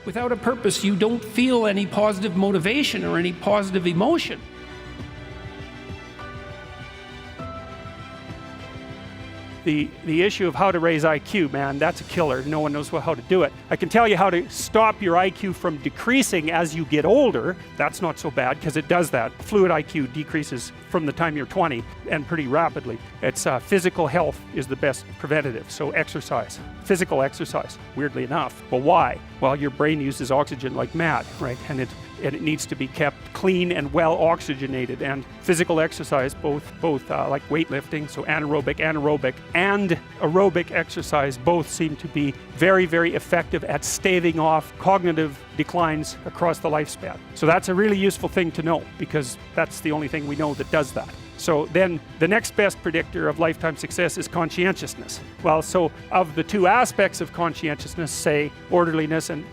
Without a purpose, you don't feel any positive motivation or any positive emotion. The issue of how to raise IQ, man, that's a killer. No one knows how to do it. I can tell you how to stop your IQ from decreasing as you get older. That's not so bad because it does that. Fluid IQ decreases from the time you're 20 and pretty rapidly. It's physical health is the best preventative. So exercise, physical exercise, weirdly enough. Well, why? Well, your brain uses oxygen like mad, right? And it needs to be kept clean and well oxygenated. And physical exercise, both like weightlifting, so anaerobic, and aerobic exercise, both seem to be very, very effective at staving off cognitive declines across the lifespan. So that's a really useful thing to know because that's the only thing we know that does that. So then the next best predictor of lifetime success is conscientiousness. Well, so of the two aspects of conscientiousness, say orderliness and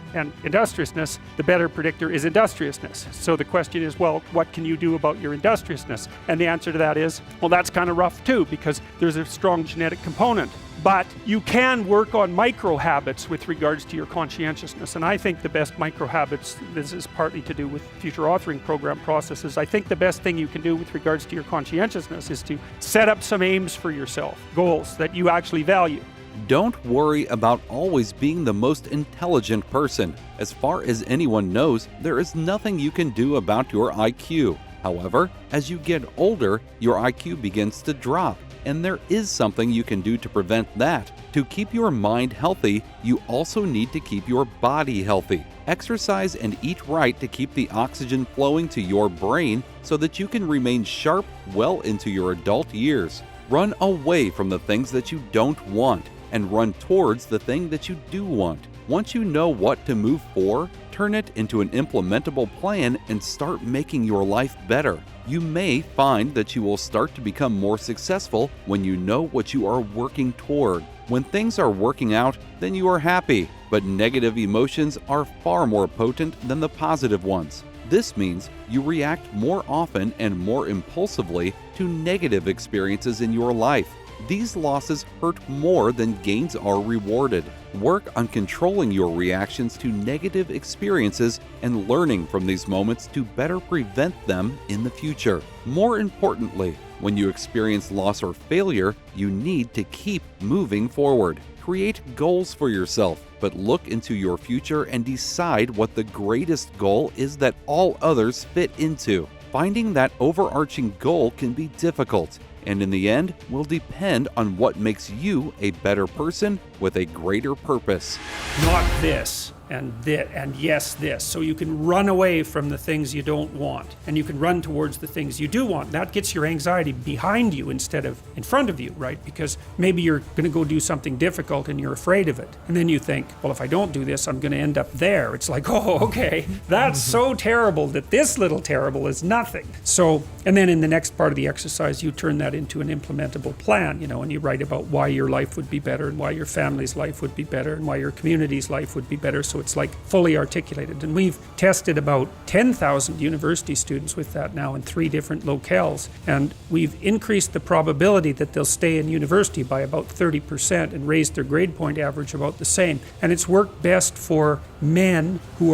industriousness, the better predictor is industriousness. So the question is, well, what can you do about your industriousness? And the answer to that is, well, that's kind of rough too, because there's a strong genetic component. But you can work on micro habits with regards to your conscientiousness. And I think the best micro habits, this is partly to do with future authoring program processes, I think the best thing you can do with regards to your conscientiousness is to set up some aims for yourself, goals that you actually value. Don't worry about always being the most intelligent person. As far as anyone knows, there is nothing you can do about your IQ. However, as you get older, your IQ begins to drop. And there is something you can do to prevent that. To keep your mind healthy, you also need to keep your body healthy. Exercise and eat right to keep the oxygen flowing to your brain so that you can remain sharp well into your adult years. Run away from the things that you don't want and run towards the thing that you do want. Once you know what to move for, turn it into an implementable plan and start making your life better. You may find that you will start to become more successful when you know what you are working toward. When things are working out, then you are happy, but negative emotions are far more potent than the positive ones. This means you react more often and more impulsively to negative experiences in your life. These losses hurt more than gains are rewarded. Work on controlling your reactions to negative experiences and learning from these moments to better prevent them in the future. More importantly, when you experience loss or failure, you need to keep moving forward. Create goals for yourself, but look into your future and decide what the greatest goal is that all others fit into. Finding that overarching goal can be difficult, and in the end will depend on what makes you a better person with a greater purpose. Not this and yes this. So you can run away from the things you don't want and you can run towards the things you do want. That gets your anxiety behind you instead of in front of you, right? Because maybe you're going to go do something difficult and you're afraid of it. And then you think, well, if I don't do this, I'm going to end up there. It's like, oh, okay, that's so terrible that this little terrible is nothing. So, and then in the next part of the exercise, you turn that into an implementable plan, and you write about why your life would be better and why your family's life would be better and why your community's life would be better. So it's like fully articulated. And we've tested about 10,000 university students with that now in 3 different locales. And we've increased the probability that they'll stay in university by about 30% and raised their grade point average about the same. And it's worked best for men who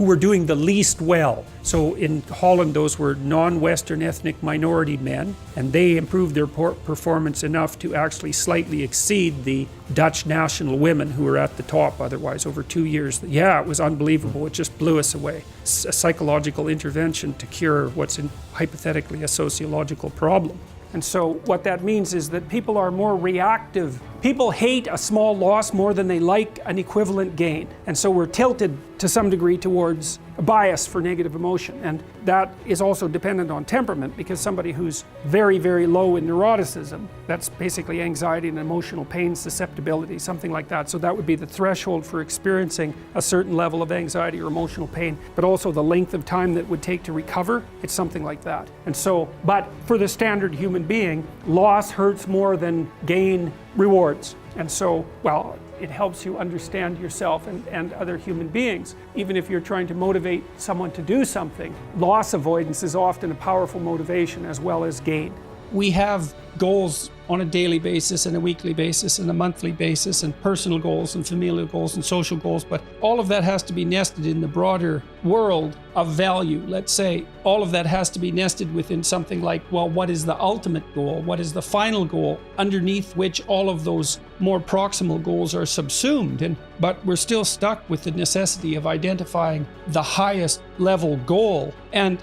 were doing the least well. So in Holland, those were non-Western ethnic minority men, and they improved their performance enough to actually slightly exceed the Dutch national women who were at the top otherwise over 2 years. Yeah, it was unbelievable. It just blew us away. A psychological intervention to cure what's hypothetically a sociological problem. And so what that means is that people are more reactive. People hate a small loss more than they like an equivalent gain. And so we're tilted to some degree towards a bias for negative emotion. And that is also dependent on temperament, because somebody who's very, very low in neuroticism, that's basically anxiety and emotional pain susceptibility, something like that. So that would be the threshold for experiencing a certain level of anxiety or emotional pain, but also the length of time that would take to recover. It's something like that. And so, but for the standard human being, loss hurts more than gain rewards. And so, well, it helps you understand yourself and other human beings. Even if you're trying to motivate someone to do something, loss avoidance is often a powerful motivation as well as gain. we have goals on a daily basis and a weekly basis and a monthly basis, and personal goals and familial goals and social goals, but all of that has to be nested in the broader world of value. Let's say all of that has to be nested within something like, well, what is the ultimate goal? What is the final goal underneath which all of those more proximal goals are subsumed? But we're still stuck with the necessity of identifying the highest level goal. And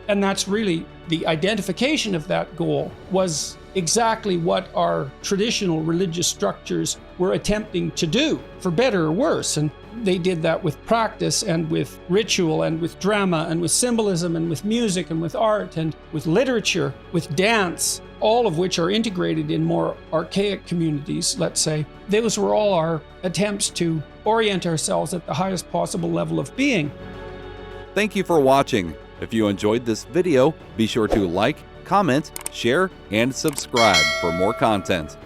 that's really the identification of that goal was exactly what our traditional religious structures were attempting to do, for better or worse. And they did that with practice and with ritual and with drama and with symbolism and with music and with art and with literature, with dance, all of which are integrated in more archaic communities, let's say. Those were all our attempts to orient ourselves at the highest possible level of being. Thank you for watching. If you enjoyed this video, be sure to like, comment, share, and subscribe for more content.